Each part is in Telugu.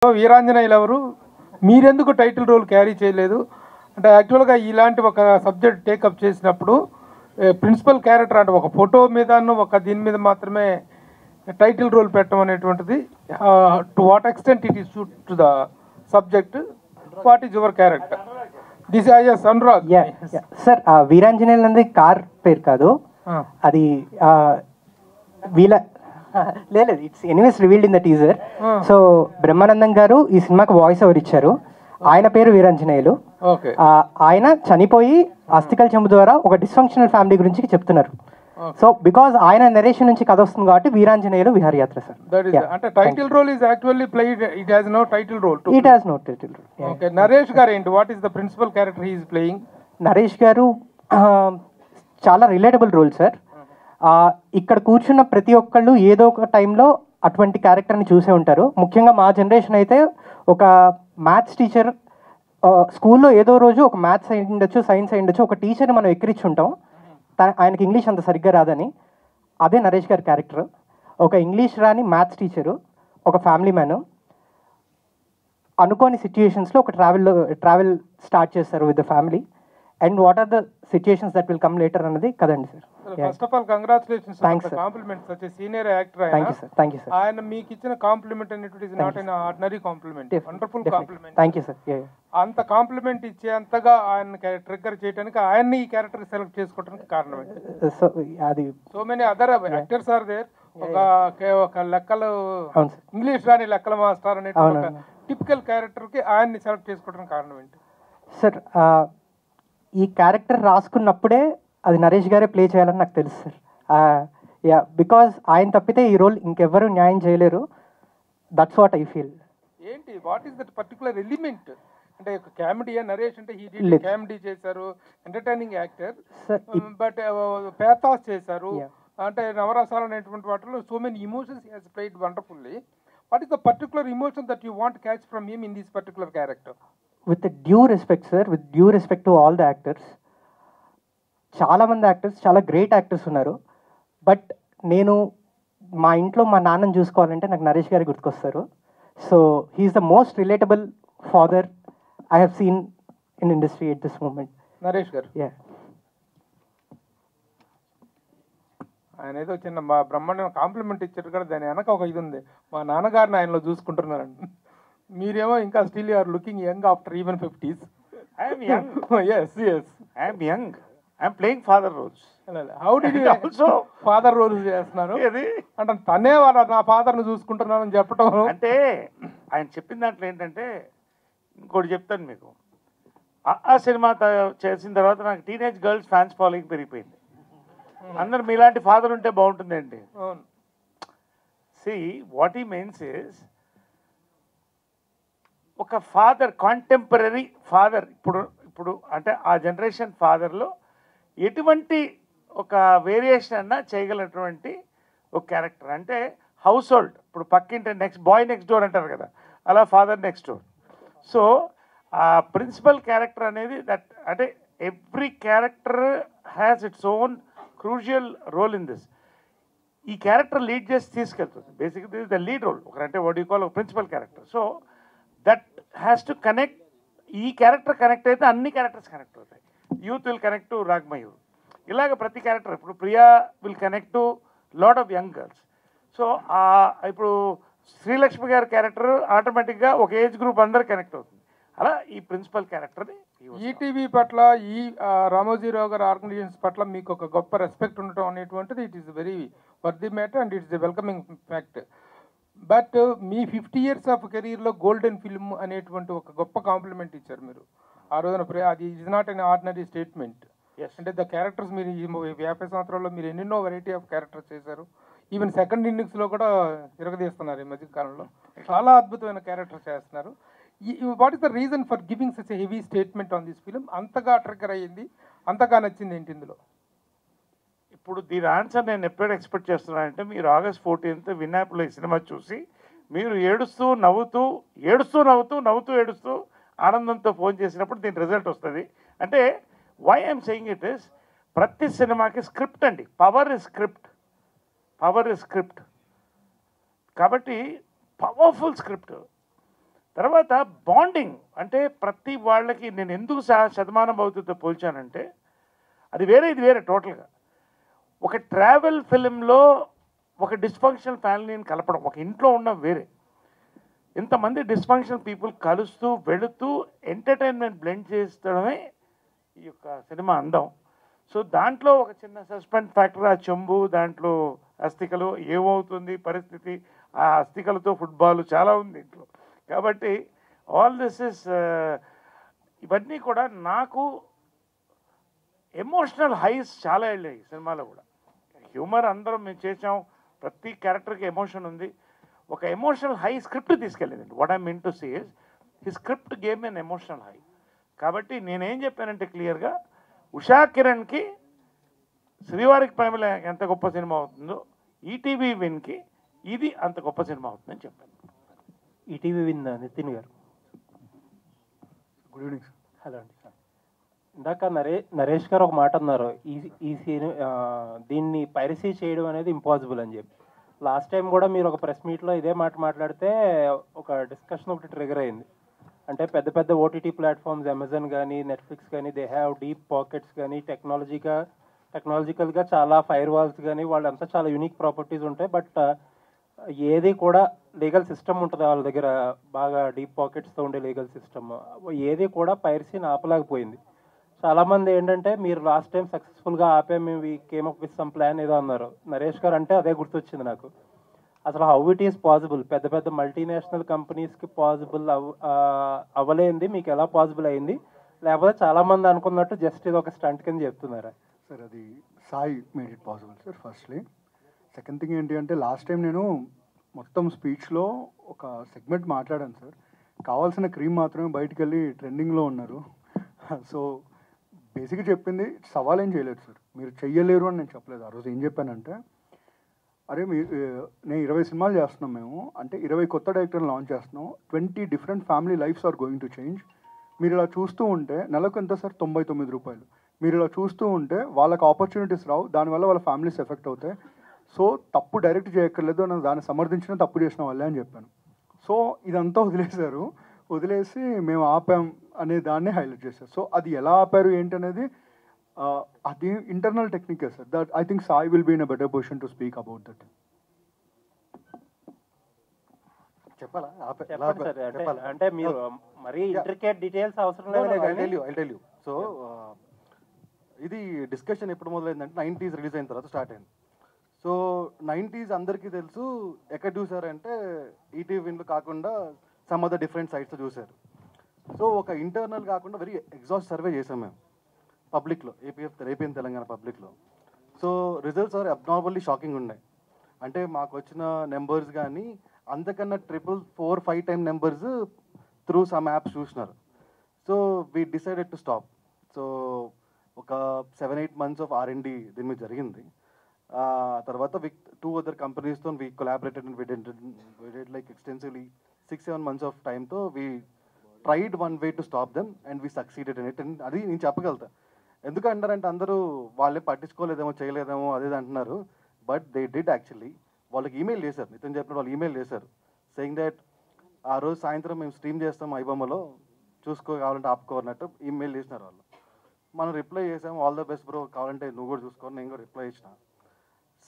సో వీరాంజనేయులు ఎవరు, మీరెందుకు టైటిల్ రోల్ క్యారీ చేయలేదు అంటే యాక్చువల్గా ఇలాంటి ఒక సబ్జెక్ట్ టేకప్ చేసినప్పుడు ప్రిన్సిపల్ క్యారెక్టర్ అంటే ఒక ఫోటో మీదను ఒక దీని మీద మాత్రమే టైటిల్ రోల్ పెట్టడం అనేటువంటిది to what extent it is suit to the subject, what is your character this as Sanraj. Sir Veeranjaneyulu అనేది కార్ పేరు కాదు, అది వీళ్ళ లేదు, it's anyways revealed in the teaser. So Brahmanandam garu ఈ సినిమాకి వాయిస్ ఓవర్ ఇచ్చారు. ఆయన పేరు వీరాంజనేయులు. ఆయన చనిపోయి అస్థికల్ చెంబు ద్వారా ఒక డిస్ఫంక్షనల్ ఫ్యామిలీ గురించి చెప్తున్నారు. సో బికాజ్ ఆయన నరేషన్ నుంచి కథ వస్తుంది కాబట్టి వీరాంజనేయులు విహారయాత్ర సార్. అంటే title role is actually played, it has no title role. It has no title role. Okay, Naresh garu ఏంటి, what is the principal character he is playing? Naresh garu చాలా రిలేటబుల్ రోల్ సార్. ఇక్కడ కూర్చున్న ప్రతి ఒక్కళ్ళు ఏదో ఒక టైంలో అటువంటి క్యారెక్టర్ని చూసే ఉంటారు. ముఖ్యంగా మా జనరేషన్ అయితే ఒక మ్యాథ్స్ టీచర్, స్కూల్లో ఏదో రోజు ఒక మ్యాథ్స్ అయి ఉండొచ్చు, సైన్స్ అయి ఉండొచ్చు, ఒక టీచర్ని మనం ఎక్కిరించుంటాం ఆయనకి ఇంగ్లీష్ అంత సరిగ్గా రాదని. అదే నరేష్ గారి క్యారెక్టర్. ఒక ఇంగ్లీష్ రాని మ్యాథ్స్ టీచరు, ఒక ఫ్యామిలీ మ్యాను, అనుకోని సిచ్యుయేషన్స్లో ఒక ట్రావెల్ స్టార్ట్ చేస్తారు with the family. And what are the situations that will come later అన్నది కదండి sir. First of all congratulations for the compliment, such a senior actor. Thank you sir. ఆయన మీకు ఇచ్చిన కాంప్లిమెంట్ అనేటిది is not an ordinary compliment, wonderful compliment. Thank you sir. అంత కాంప్లిమెంట్ ఇచ్చేంతగా ఆయన ట్రిగ్గర్ చేయడానికి, ఆయన్ని ఈ క్యారెక్టర్ సెలెక్ట్ చేసుకోవడానికి కారణం ఏంటి? So many other actors are there. ఒక లెక్కలు ఇంగ్లీష్ రాని లెక్కల మాస్టర్ అనే టిపికల్ క్యారెక్టర్ కి ఆయన్ని సెలెక్ట్ చేసుకోవడానికి కారణం ఏంటి సార్? ఈ క్యారెక్టర్ రాసుకున్నప్పుడే అది నరేష్ గారే ప్లే చేయాలని నాకు తెలుసు సార్. యా, బికాజ్ ఆయన తప్పితే ఈ రోల్ ఇంకెవ్వరూ న్యాయం చేయలేరు. That's what I feel. ఏంటి, what is that particular element? అంటే కామెడీ నరేష్ అంటే హీ డిడ్ కామెడీ చేశారు, ఎంటర్టైనింగ్ యాక్టర్, బట్ పేథాస్ చేశారు. అంటే నవరసాలు అనేటువంటి వాటిలో so many emotions he has played wonderfully. What is the particular emotion that you want catch from him in this particular character? With due respect sir, with due respect to all the actors, చాలామంది యాక్టర్స్ చాలా గ్రేట్ యాక్టర్స్ ఉన్నారు. బట్ నేను మా ఇంట్లో మా నాన్నని చూసుకోవాలంటే నాకు నరేష్ గారు గుర్తుకొస్తారు. So he is the most relatable father I have seen in industry at this moment. Naresh garu ఆయన ఏదో చిన్న మా బ్రహ్మాండం కాంప్లిమెంట్ ఇచ్చారు కదా, దాని వెనక ఒక ఇది ఉంది, మా నాన్నగారిని ఆయనలో చూసుకుంటున్నారండి. మీరేమో ఇంకా still you are looking young after even 50s. I am young. Yes. I am young. I am playing father roles. How did you also father roles చేస్తున్నారు? అంటే తనే నా ఫాదర్ని చూసుకుంటున్నానని చెప్పడం అంటే ఆయన చెప్పిన దాంట్లో ఏంటంటే, ఇంకోటి చెప్తాను మీకు. ఆ సినిమా చేసిన తర్వాత నాకు టీనేజ్ గర్ల్స్ ఫ్యాన్స్ ఫాలోయింగ్ పెరిగిపోయింది. అందరు మీలాంటి ఫాదర్ ఉంటే బాగుంటుందండి. See, what he means is ఒక ఫాదర్, కాంటెంపరీ ఫాదర్, ఇప్పుడు అంటే ఆ జనరేషన్ ఫాదర్లో ఎటువంటి ఒక వేరియేషన్ అన్నా చేయగలటువంటి ఒక క్యారెక్టర్. అంటే హౌస్ హోల్డ్, ఇప్పుడు పక్కింటి బాయ్ నెక్స్ట్ డోర్ అంటారు కదా, అలా ఫాదర్ నెక్స్ట్ డోర్. సో ఆ ప్రిన్సిపల్ క్యారెక్టర్ అనేది దట్, అంటే every character has its own crucial role in this. ఈ క్యారెక్టర్ లీడ్ చేసి తీసుకెళ్తుంది. బేసిక్గా this is the lead role, ఒకరంటే వాట్ యూ కాల్ ఒక principal character. So that has to connect. ఈ క్యారెక్టర్ కనెక్ట్ అయితే అన్ని క్యారెక్టర్స్ కనెక్ట్ అవుతాయి. Youth will connect to Ragmayur, ఇలాగ ప్రతి క్యారెక్టర్. ఇప్పుడు Priya will connect to lot of young girls. So ఇప్పుడు శ్రీలక్ష్మి గారి క్యారెక్టర్ ఆటోమేటిక్గా ఒక ఏజ్ గ్రూప్ అందరు కనెక్ట్ అవుతుంది. అలా ఈ ప్రిన్సిపల్ క్యారెక్టర్ని ఈటీవీ పట్ల, ఈ రామోజీరావు గారి ఆర్గనైజేషన్స్ పట్ల మీకు ఒక గొప్ప రెస్పెక్ట్ ఉండటం అనేటువంటిది it is very worthy matter and it's a welcoming fact. But me 50 years of కెరీర్లో గోల్డెన్ ఫిల్మ్ అనేటువంటి ఒక గొప్ప కాంప్లిమెంట్ ఇచ్చారు మీరు ఆ రోజున. అది is not an ordinary statement. అంటే ద క్యారెక్టర్స్ మీరు 50 సంవత్సరాల్లో మీరు ఎన్నెన్నో వెరైటీ ఆఫ్ క్యారెక్టర్స్ చేశారు. ఈవెన్ సెకండ్ ఇన్నింగ్స్లో కూడా తిరగదీస్తున్నారు ఈ మధ్య కాలంలో. చాలా అద్భుతమైన క్యారెక్టర్స్ చేస్తున్నారు. What is the reason for giving such a heavy statement on this film? అంతగా ట్రిగ్గర్ అయ్యింది, అంతగా నచ్చింది ఏంటి ఇందులో? ఇప్పుడు దీని ఆన్సర్ నేను ఎప్పుడు ఎక్స్పెక్ట్ చేస్తున్నానంటే, మీరు August 14th వినాయకులో ఈ సినిమా చూసి మీరు ఏడుస్తూ నవ్వుతూ ఆనందంతో ఫోన్ చేసినప్పుడు దీని రిజల్ట్ వస్తుంది. అంటే why I'm saying it is, ప్రతి సినిమాకి స్క్రిప్ట్ అండి, పవర్ ఇస్ స్క్రిప్ట్. కాబట్టి పవర్ఫుల్ స్క్రిప్ట్. తర్వాత బాండింగ్ అంటే ప్రతి వాళ్ళకి నేను ఎందుకు శతమానం భవతితో పోల్చానంటే అది వేరే ఇది వేరే టోటల్గా. ఒక ట్రావెల్ ఫిలింలో ఒక డిస్ఫంక్షనల్ ఫ్యామిలీని కలపడం, ఒక ఇంట్లో ఉన్న వేరే ఇంతమంది డిస్ఫంక్షనల్ పీపుల్ కలుస్తూ వెళుతూ ఎంటర్టైన్మెంట్ బ్లెండ్ చేస్తడమే ఈ యొక్క సినిమా అందం. సో దాంట్లో ఒక చిన్న సస్పెన్స్ ఫ్యాక్టర్, ఆ చెంబు దాంట్లో అస్థికలు ఏమవుతుంది పరిస్థితి, ఆ అస్థికలతో ఫుట్బాల్ చాలా ఉంది ఇంట్లో. కాబట్టి ఆల్ దిస్ ఇస్ ఇవన్నీ కూడా నాకు ఎమోషనల్ హైస్ చాలా వెళ్ళాయి సినిమాలో కూడా. హ్యూమర్ అందరం మేము చేసాం, ప్రతి క్యారెక్టర్కి ఎమోషన్ ఉంది. ఒక ఎమోషనల్ హై స్క్రిప్ట్ తీసుకెళ్ళింది. What I mean to say is he script game N emotional high. కాబట్టి నేనేం చెప్పానంటే క్లియర్గా ఉషా కిరణ్కి శ్రీవారికి ప్రేమలో ఎంత గొప్ప సినిమా అవుతుందో ఈటీవీ విన్కి ఇది అంత గొప్ప సినిమా అవుతుందని చెప్పాను. ETV win Nitin garu. Good evening sir. Hello అండి. ఇందాక నరేష్ గారు ఒక మాట అన్నారు, ఈ దీన్ని పైరసీ చేయడం అనేది ఇంపాసిబుల్ అని చెప్పి. లాస్ట్ టైం కూడా మీరు ఒక ప్రెస్ మీట్లో ఇదే మాట మాట్లాడితే ఒక డిస్కషన్ ఒకటి ట్రిగర్ అయింది. అంటే పెద్ద పెద్ద ఓటీటీ ప్లాట్ఫామ్స్ అమెజాన్ కానీ నెట్ఫ్లిక్స్ కానీ దే హ్యావ్ డీప్ పాకెట్స్ కానీ టెక్నాలజికల్గా చాలా ఫైర్ వాల్స్ కానీ వాళ్ళంతా చాలా యూనిక్ ప్రాపర్టీస్ ఉంటాయి. బట్ ఏది కూడా లీగల్ సిస్టమ్ ఉంటుంది వాళ్ళ దగ్గర, బాగా డీప్ పాకెట్స్తో ఉండే లీగల్ సిస్టమ్, ఏది కూడా పైరసీని ఆపలేకపోయింది. చాలామంది ఏంటంటే మీరు లాస్ట్ టైం సక్సెస్ఫుల్గా ఆపే మేము we came up with some plan ఏదో అన్నారు. నరేష్ గారు అంటే అదే గుర్తొచ్చింది నాకు. అసలు హౌ ఇట్ ఈస్ పాసిబుల్, పెద్ద పెద్ద మల్టీనేషనల్ కంపెనీస్కి పాసిబుల్ అవ్వలేంది మీకు ఎలా పాసిబుల్ అయింది? లేకపోతే చాలామంది అనుకున్నట్టు జస్ట్ ఇది ఒక స్టంట్ కింద చెప్తున్నారా? సార్ అది Sai made it possible sir firstly. Second thing ఏంటి అంటే లాస్ట్ టైం నేను మొత్తం స్పీచ్లో ఒక సెగ్మెంట్ మాట్లాడాను సార్. కావాల్సిన క్రీమ్ మాత్రమే బయటికి వెళ్ళి ట్రెండింగ్లో ఉన్నారు. సో బేసిక్గా చెప్పింది సవాల్ ఏం చేయలేదు సార్, మీరు చెయ్యలేరు అని నేను చెప్పలేదు. ఆ రోజు ఏం చెప్పానంటే, అరే నేను 20 సినిమాలు చేస్తున్నాం మేము, అంటే 20 కొత్త డైరెక్టర్లు లాంచ్ చేస్తున్నాం, 20 different family lifes are going to change. మీరు ఇలా చూస్తూ ఉంటే నెలకు ఎంత సార్? 99 రూపాయలు. మీరు ఇలా చూస్తూ ఉంటే వాళ్ళకి ఆపర్చునిటీస్ రావు, దానివల్ల వాళ్ళ ఫ్యామిలీస్ ఎఫెక్ట్ అవుతాయి. సో తప్పు డైరెక్ట్ చేయక్కర్లేదు, నేను దాన్ని సమర్థించిన తప్పు చేసిన వాళ్ళే అని చెప్పాను. సో ఇదంతా వదిలేశారు, వదిలేసి మేము ఆపాం అనే దాన్ని హైలైట్ చేశారు. సో అది ఎలా ఆపారు ఏంటనేది అది ఇంటర్నల్ టెక్నికే sir. That I think Sai will be in a better position to speak about that. చెప్పాలా? అంటే మీరు మరీ ఇంట్రికేట్ డీటెయిల్స్ అవసరం లేదు. సో ఇది డిస్కషన్ ఎప్పుడు మొదలైందంటే 90s రిలీజ్ అయిన తర్వాత స్టార్ట్ అయింది. సో 90s అందరికీ తెలుసు. ఎక్కడ చూసారంటే ఈటీవీ విన్లు కాకుండా సమ్ అదర్ డిఫరెంట్ సైట్స్ చూశారు. సో ఒక ఇంటర్నల్ కాకుండా వెరీ ఎగ్జాస్ట్ సర్వే చేసాం మేము పబ్లిక్లో, ఏపీ తెలంగాణ పబ్లిక్లో. So results are abnormally shocking ఉన్నాయి. అంటే మాకు వచ్చిన నెంబర్స్ కానీ అంతకన్నా 4-5 time numbers through some apps చూసినారు. So we decided to stop. So ఒక 7-8 months ఆఫ్ R&D దీని మీద జరిగింది. తర్వాత విత్ 2 other కంపెనీస్తో we collaborated and we did like extensively 6-7 months of టైంతో we tried one way to stop them and we succeeded in it. And అది నేను చెప్పగలుగుతా. ఎందుకంటారంటే అందరూ వాళ్ళే పట్టించుకోలేదేమో చేయలేదేమో అదే అంటున్నారు. But they did actually. వాళ్ళకి ఈమెయిల్ చేశారు, నితిన్ చెప్పిన వాళ్ళు ఈమెయిల్ చేశారు సెయింగ్ దట్ ఆ రోజు సాయంత్రం మేము స్ట్రీమ్ చేస్తాం ఐబొమ్మలో, కావాలంటే ఆపుకోవాలన్నట్టు ఈమెయిల్ చేసినారు వాళ్ళు. మనం రిప్లై చేసాము, ఆల్ ద బెస్ట్ బ్రో, కావాలంటే నువ్వు కూడా చూసుకోవాలి, నేను కూడా రిప్లై ఇచ్చిన.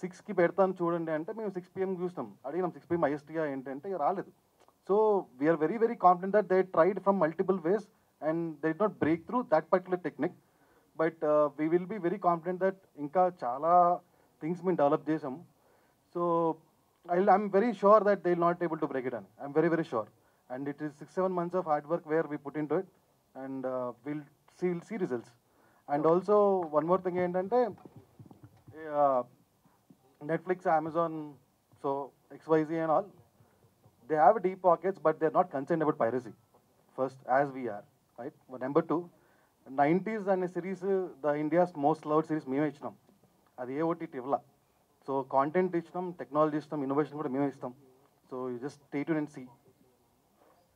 6కి పెడతాను చూడండి అంటే మేము 6 PM చూస్తాం, అడిగినాం 6 PM ఐఎస్టీగా ఏంటంటే రాలేదు. So we're very very confident that they tried from multiple ways and they did not break through that particular technique. But we will be very confident that ఇంకా చాలా థింగ్స్ మేము డెవలప్ చేసాం. సో I'm very sure that they will not able to break it down. I'm very very sure. And it is 6-7 months of hard work where we put into it, and we'll see results. And also one more thing ఏంటంటే Netflix, Amazon, so XYZ and all, they have deep pockets, but they're not concerned about piracy. First, as we are, right? But number 2, 90s అనే series the India's most loved series మేమే ఇచ్చినాం. అది ఏ OTT ఇవ్వాల. సో కాంటెంట్ ఇచ్చినాం, టెక్నాలజీ ఇస్తాం, ఇన్నోవేషన్ కూడా మేమే ఇస్తాం. So you just stay tune and see.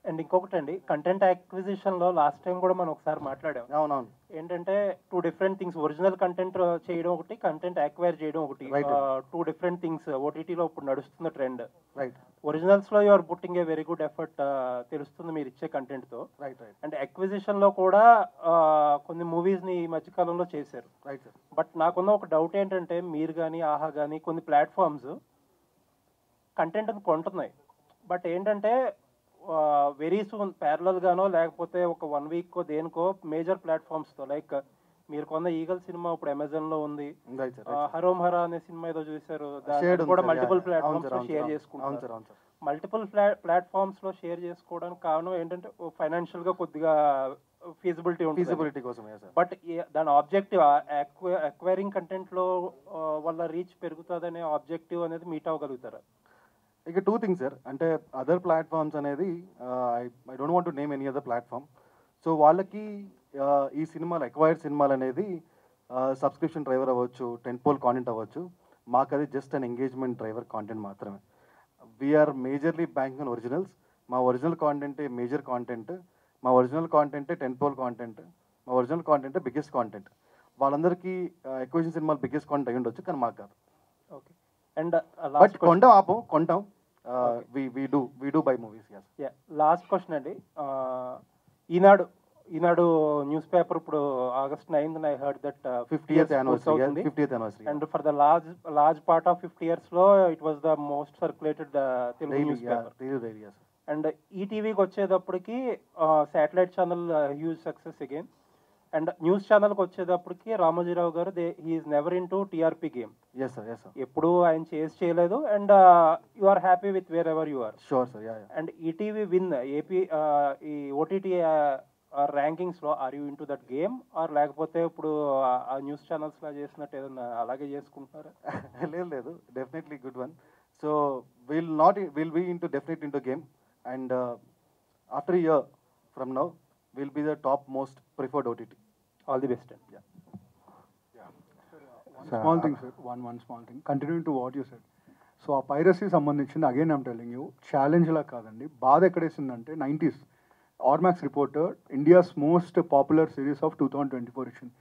And ఇంకొకటి అండి, కంటెంట్ యాక్విజిషన్లో లాస్ట్ టైం కూడా మనం ఒకసారి మాట్లాడాం. అవునవును. ఏంటంటే 2 డిఫరెంట్ థింగ్స్, ఒరిజినల్ కంటెంట్ చేయడం ఒకటి, కంటెంట్ అక్వైర్ చేయడం ఒకటి. Right. 2 డిఫరెంట్ థింగ్స్ ఓటీటీలో ఇప్పుడు నడుస్తున్న ట్రెండ్. రైట్ ఒరిజినల్స్లో you are putting a very good effort, తెలుస్తుంది మీరు ఇచ్చే కంటెంట్తో. రైట్ రైట్ అండ్ అక్విజిషన్లో కూడా కొన్ని మూవీస్ని ఈ మధ్యకాలంలో చేశారు. Right sir. బట్ నాకున్న ఒక డౌట్ ఏంటంటే, మీరు కానీ ఆహా కానీ కొన్ని ప్లాట్ఫామ్స్ కంటెంట్ని కొంటున్నాయి. బట్ ఏంటంటే వెరీ సూన్ ప్యారలల్ గానో లేకపోతే ఒక 1 వీక్ దేనికో మేజర్ ప్లాట్ఫామ్స్తో, లైక్ మీరు కొన్న ఈగల్ సినిమా ఇప్పుడు అమెజాన్లో ఉంది. Right sir. హరోమ్ హరా అనే సినిమా ఏదో చూసారు, Shared దాన్ని ఉంది కూడా sir. మల్టిపుల్ Yeah, ప్లాట్ఫామ్స్ అవును లో sir, షేర్ అవును చేసుకుంటారు. సార్, అవును సార్. మల్టిపుల్ ప్లాట్ఫామ్స్ లో షేర్ చేసుకోవడానికి కారణం ఏంటంటే ఫైనాన్షియల్ గా కొద్దిగా ఫీజిబిలిటీ ఉంటుంది. ఫీజిబిలిటీ కోసమే సార్. బట్ దాని ఆబ్జెక్టివ్ అక్వైరింగ్ కంటెంట్ లో వల్ల రీచ్ పెరుగుతుందనే ఆబ్జెక్టివ్ అనేది మీట్ అవ్వగలుగుతారా? ఇక 2 థింగ్స్ సార్. అంటే అదర్ ప్లాట్ఫామ్స్ అనేది I don't want to name any other platform. So వాళ్ళకి ఈ సినిమాలు ఎక్వైర్డ్ సినిమాలు అనేది సబ్స్క్రిప్షన్ డ్రైవర్ అవ్వచ్చు, టెంపోల్ కాంటెంట్ అవ్వచ్చు. మాకు అది just an engagement driver content మాత్రమే. We are majorly banking on originals. మా ఒరిజినల్ కాంటెంటే మేజర్ కాంటెంట్, మా ఒరిజినల్ కాంటెంటే టెంపోల్ కాంటెంట్, మా ఒరిజినల్ కాంటెంటే బిగ్గెస్ట్ కాంటెంట్. వాళ్ళందరికీ ఎక్వేషన్ సినిమాలు బిగ్గెస్ట్ కాంటెంట్ అయ్యి ఉండొచ్చు, కానీ మాకు కాదు. ఓకే. అండ్ బట్ కొంటాం. We do buy movies, yes. Last question అండి, ఈనాడు న్యూస్ పేపర్ ఇప్పుడు August 9th I heard that 50th anniversary. And for the large part of 50 years లో it was the most circulated Telugu newspaper. And ఈటీవీకి వచ్చేటప్పటికి satellite channel huge success again. And news ఛానల్కి వచ్చేటప్పటికి Ramoji Rao garu he is never into TRP game. Yes sir. ఎప్పుడు ఆయన చేయలేదు. And you are happy with wherever you are. Sure sir. Yeah. And ETV win AP ఈ ఓటీటీ ర్యాంకింగ్స్ లో are you into that game, are లేకపోతే ఇప్పుడు ఆ న్యూస్ ఛానల్స్ లా చేసినట్టు ఏదన్నా అలాగే చేసుకుంటున్నారా? లేదు, definitely good one. So will be definitely into game. And after a year from now we'll be the top most preferred OTT. All the best. Yeah. Small thing, sir. One small thing. Continuing to what you said. So ఆ పైరసీ సంబంధించింది again I'm telling you, challenge లా కాదండి. బాధ ఎక్కడేసిందంటే 90s Ormax reporter India's most popular series of 2024 ఇచ్చింది.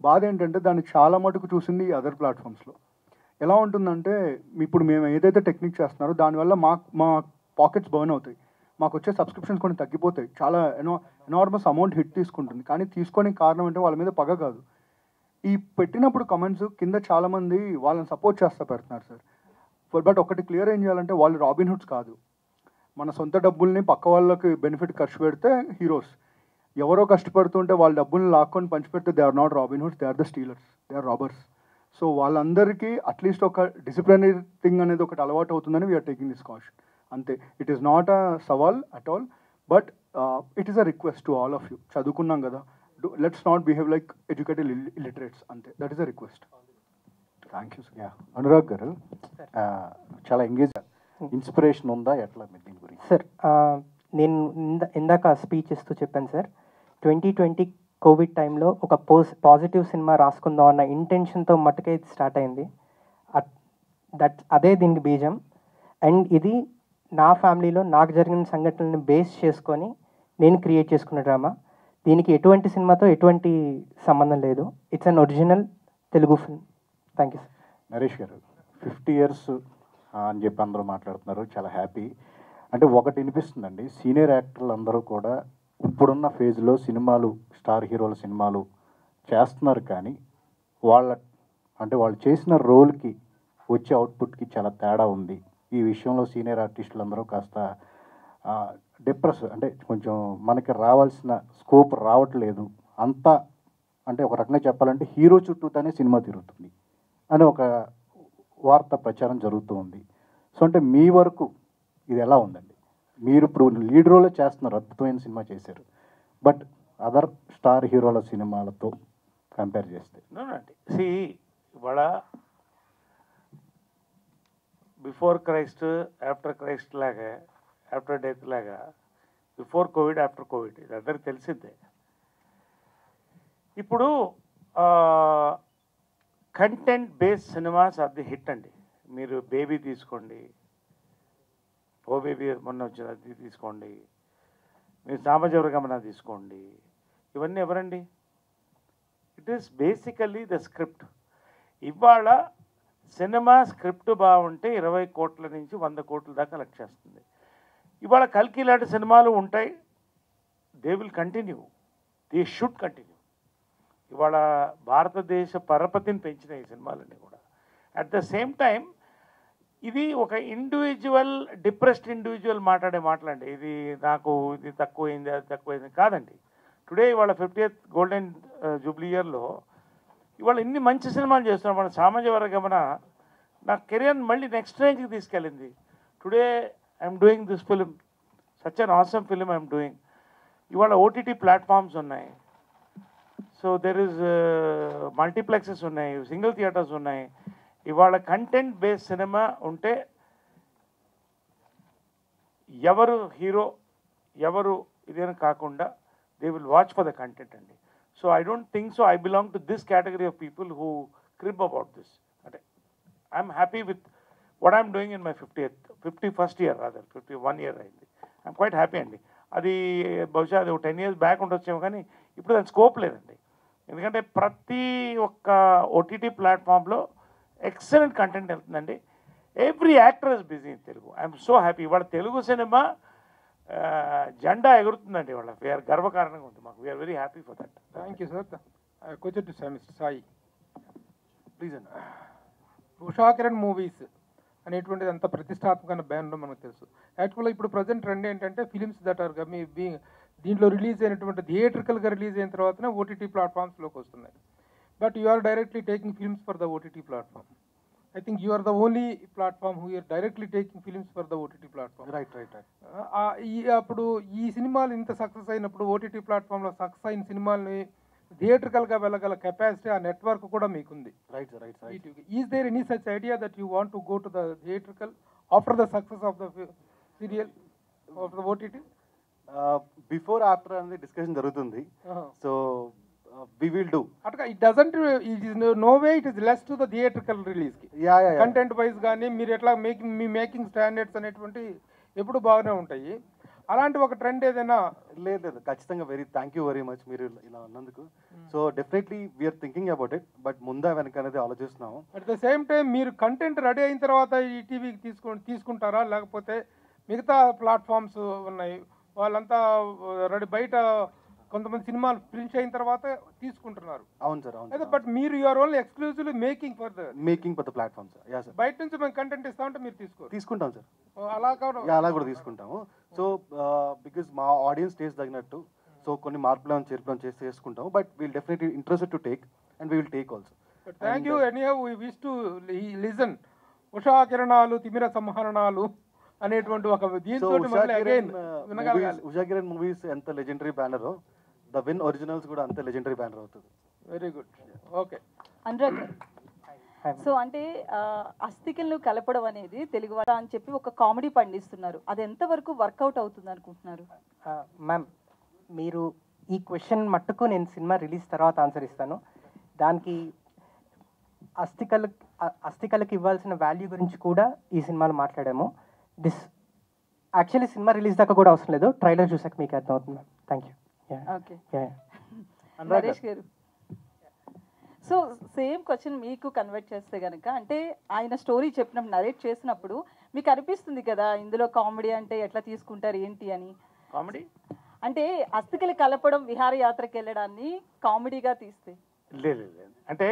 బాధ ఏంటంటే దాన్ని చాలా మటుకు చూసింది అదర్ ప్లాట్ఫామ్స్లో. ఎలా ఉంటుందంటే ఇప్పుడు మేము ఏదైతే టెక్నిక్ చేస్తున్నారో దానివల్ల మా పాకెట్స్ బర్న్ అవుతాయి, మాకు వచ్చే సబ్స్క్రిప్షన్స్ కొన్ని తగ్గిపోతాయి, చాలా ఎనార్మస్ అమౌంట్ హిట్ తీసుకుంటుంది. కానీ తీసుకోనికి కారణం అంటే వాళ్ళ మీద పగ కాదు. ఈ పెట్టినప్పుడు కమెంట్స్ కింద చాలామంది వాళ్ళని సపోర్ట్ చేస్తా పెడుతున్నారు సార్. బట్ ఒకటి క్లియర్ ఏం చేయాలంటే వాళ్ళు రాబిన్ హుడ్స్ కాదు. మన సొంత డబ్బుల్ని పక్క వాళ్ళకి బెనిఫిట్ ఖర్చు పెడితే హీరోస్. ఎవరో కష్టపడుతుంటే వాళ్ళ డబ్బుల్ని లాక్కొని పంచిపెడితే they are not Robin Hoods, they are the stealers, they are robbers. So వాళ్ళందరికీ అట్లీస్ట్ ఒక డిసిప్లినరీ థింగ్ అనేది ఒకటి అలవాటు అవుతుందని వీఆర్ టేకింగ్ దిస్ కాషన్. అంతే. ఇట్ ఈస్ నాట్ అ సవాల్ at all, but it is a request to all of you. చదువుకున్నాం కదా, let's not behave like educated illiterates, అంతే. That is a request. Thank you sir. Anurag garu, చాలా ఎంగేజ్, ఇన్స్పిరేషన్ ఉందా ఎట్లా మీ దీని గురించి? సార్, నేను ఇందాక స్పీచ్ ఇస్తూ చెప్పాను సార్, 2020 కోవిడ్ టైంలో ఒక పాజిటివ్ సినిమా రాసుకుందాం అన్న ఇంటెన్షన్తో మట్టుకే ఇది స్టార్ట్ అయింది. అదే దీనికి బీజం. అండ్ ఇది నా ఫ్యామిలీలో నాకు జరిగిన సంఘటనలను బేస్ చేసుకొని నేను క్రియేట్ చేసుకున్న డ్రామా. దీనికి ఎటువంటి సినిమాతో ఎటువంటి సంబంధం లేదు. It's an original Telugu film. Thank you sir. Naresh గారు, 50 years అని చెప్పి అందరూ మాట్లాడుతున్నారు, చాలా హ్యాపీ. అంటే ఒకటి వినిపిస్తుందండి, సీనియర్ యాక్టర్లు అందరూ కూడా ఇప్పుడున్న ఫేజ్లో సినిమాలు, స్టార్ హీరోల సినిమాలు చేస్తున్నారు, కానీ వాళ్ళు చేసిన రోల్కి వచ్చే అవుట్పుట్కి చాలా తేడా ఉంది. ఈ విషయంలో సీనియర్ ఆర్టిస్టులు అందరూ కాస్త డిప్రెస్, అంటే కొంచెం మనకి రావాల్సిన స్కోప్ రావట్లేదు అంతా. అంటే ఒక రకంగా చెప్పాలంటే హీరో చుట్టూతానే సినిమా తిరుగుతుంది అని ఒక వార్త ప్రచారం జరుగుతూ ఉంది. సో అంటే మీ వరకు ఇది ఎలా ఉందండి? మీరు ఇప్పుడు లీడ్ రోల్లో చేస్తున్నారు, అద్భుతమైన సినిమా చేశారు, బట్ అదర్ స్టార్ హీరోల సినిమాలతో కంపేర్ చేస్తే? సి ఇవాళ బిఫోర్ క్రైస్ట్, ఆఫ్టర్ క్రైస్ట్ లాగా, ఆఫ్టర్ డెత్ లాగా, బిఫోర్ కోవిడ్, ఆఫ్టర్ కోవిడ్, ఇది అందరికి తెలిసిందే. ఇప్పుడు content based cinemas are the hit అండి. మీరు బేబీ తీసుకోండి, ఓ బేబీ మొన్న వచ్చిన అది తీసుకోండి, మీరు సామాజిక తీసుకోండి, ఇవన్నీ ఎవరండి? It is basically the script. ఇవాళ సినిమా స్క్రిప్ట్ బాగుంటే 20 కోట్ల నుంచి 100 కోట్ల దాకా కలెక్ట్ చేస్తుంది. ఇవాళ కల్కి లాంటి సినిమాలు ఉంటాయి, they will continue, they should continue. ఇవాళ భారతదేశ పరపతిని పెంచిన ఈ సినిమాలన్నీ కూడా. అట్ ద సేమ్ టైం ఇది ఒక ఇండివిజువల్, డిప్రెస్డ్ ఇండివిజువల్ మాట్లాడే మాటలండి. ఇది నాకు ఇది తక్కువైంది, అది తక్కువైంది కాదండి. టుడే ఇవాళ 50th గోల్డెన్ జూబ్లీ ఇయర్లో ఇవాళ ఇన్ని మంచి సినిమాలు చేస్తున్నాం. మన సామాజిక గమన నా కెరియర్ మళ్ళీ నెక్స్ట్ రేంజ్కి తీసుకెళ్ళింది. Today I'm doing this film, such an awesome film I'm doing. ఇవాళ ఓటీటీ ప్లాట్ఫామ్స్ ఉన్నాయి, సో దెర్ ఇస్ మల్టీప్లెక్సెస్ ఉన్నాయి, సింగిల్ థియేటర్స్ ఉన్నాయి. ఇవాళ కంటెంట్ బేస్డ్ సినిమా ఉంటే ఎవరు హీరో ఎవరు ఇదేనా కాకుండా they will watch for the content అండి. So I don't think so I belong to this category of people who crib about this. అంటే I'm happy with what I'm doing in my 51st year, rather 51 year అయింది. ఐఎమ్ క్వైట్ హ్యాపీ అండి. అది బహుశా అది 10 years బ్యాక్ ఉండొచ్చేమో, కానీ ఇప్పుడు దాని స్కోప్ లేదండి. ఎందుకంటే ప్రతి ఒక్క ఓటీటీ ప్లాట్ఫామ్లో ఎక్సలెంట్ కంటెంట్ వెళ్తుందండి. Every actor is busy in Telugu. I'm so happy. ఇవాళ తెలుగు సినిమా జెండా ఎగురుతుందండి. ఇవాళ వీఆర్ గర్వకారణంగా ఉంది మాకు. We are very happy for that. Thank you sir. Question to mister Sai please అండి. ఉషా కిరణ్ మూవీస్ అనేటువంటిది అంత ప్రతిష్టాత్మకమైన బ్యానర్ మనకు తెలుసు. యాక్చువల్గా ఇప్పుడు ప్రజెంట్ ట్రెండ్ ఏంటంటే ఫిలిమ్స్ దట్ ఆర్ దీంట్లో రిలీజ్ అయినటువంటి థియేట్రికల్గా రిలీజ్ అయిన తర్వాతనే ఓటీటీ ప్లాట్ఫామ్స్లోకి వస్తున్నాయి. But you are directly taking films for the OTT platform. I think you are the only platform who are directly taking films for the OTT platform. Right. అప్పుడు ఈ సినిమాలు ఇంత సక్సెస్ అయినప్పుడు ఓటీటీ ప్లాట్ఫామ్లో సక్సెస్ అయిన సినిమాలని థియేట్రికల్గా వెళ్ళగల కెపాసిటీ, ఆ నెట్వర్క్ కూడా మీకుంది. Right. Is there any such idea that you want to go to the theatrical after the success of the serial of the OTT? Before after అనేది డిస్కషన్ జరుగుతుంది. So we will do. It doesn't, it is no way it is less to the theatrical release ki. Yeah. Content wise gaani మీరు ఎట్లా మేకింగ్ స్టాండర్డ్స్ అనేటువంటి ఎప్పుడు బాగానే ఉంటాయి. అలాంటి ఒక ట్రెండ్ ఏదైనా లేదు ఖచ్చితంగా. థ్యాంక్ యూ వెరీ మచ్ మీరు ఇలా అన్నందుకు. So definitely we are thinking about it, but ముందా వెనక అనేది ఆలోచిస్తున్నాము. అట్ ద సేమ్ టైం మీరు కంటెంట్ రెడీ అయిన తర్వాత ఈ టీవీకి తీసుకుంటారా, లేకపోతే మిగతా ప్లాట్ఫామ్స్ ఉన్నాయి వాళ్ళంతా రెడీ బయట కొంతమంది సినిమాలు ప్రింట్ అయిన తర్వాత తీసుకుంటున్నారు? అవును సార్. అయితే బట్ మీరు you are only exclusively making for the platforms. బయట నుంచి మేము కంటెంట్ ఇస్తామంటే మీరు తీసుకుంటాం సార్. అలా కూడా తీసుకుంటాము. సో బికాజ్ మా ఆడియన్స్ టేస్ట్ తగినట్టు సో కొన్ని మార్పులు చేర్పులను చేసి చేసుకుంటాము. But we'll definitely interested to take and we will take also. Thank you. Anyhow we wish to listen Usha కిరణాలు తిమిర సంహరణాలు అనేటువంటి ఒక దీంతో ఉషా కిరణ్ మూవీస్ ఎంత legendary banner, the win originals కూడా అంతే లెజెండరీ బ్యానర్ అవుతుంది. Very good. Okay Anurag, so అంటే అస్థికలను కలపడం అనేది తెలుగు వాడ అని చెప్పి ఒక కామెడీ పండిస్తున్నారు. అది ఎంతవరకు వర్కౌట్ అవుతుంది అనుకుంటున్నారు? మ్యామ్, మీరు ఈ క్వశ్చన్ మట్టుకు నేను సినిమా రిలీజ్ తర్వాత ఆన్సర్ ఇస్తాను. దానికి అస్థికలకు ఇవ్వాల్సిన వాల్యూ గురించి కూడా ఈ సినిమాలో మాట్లాడాము. యాక్చువల్లీ సినిమా రిలీజ్ దాకా కూడా అవసరం లేదు, ట్రైలర్ చూసాక మీకు అర్థం అవుతుంది ma'am. Thank you. Okay Naresh గారు, సో సేమ్ క్వశ్చన్ మీకు కన్వర్ట్ చేస్తే కనుక, అంటే ఆయన స్టోరీ చెప్పినప్పుడు నరేట్ చేసినప్పుడు మీకు అనిపిస్తుంది కదా ఇందులో కామెడీ అంటే ఎట్లా తీసుకుంటారు ఏంటి అని? కామెడీ అంటే అస్థికలు కలపడం విహారయాత్రకి వెళ్ళడాన్ని కామెడీగా తీస్తే లేదు. అంటే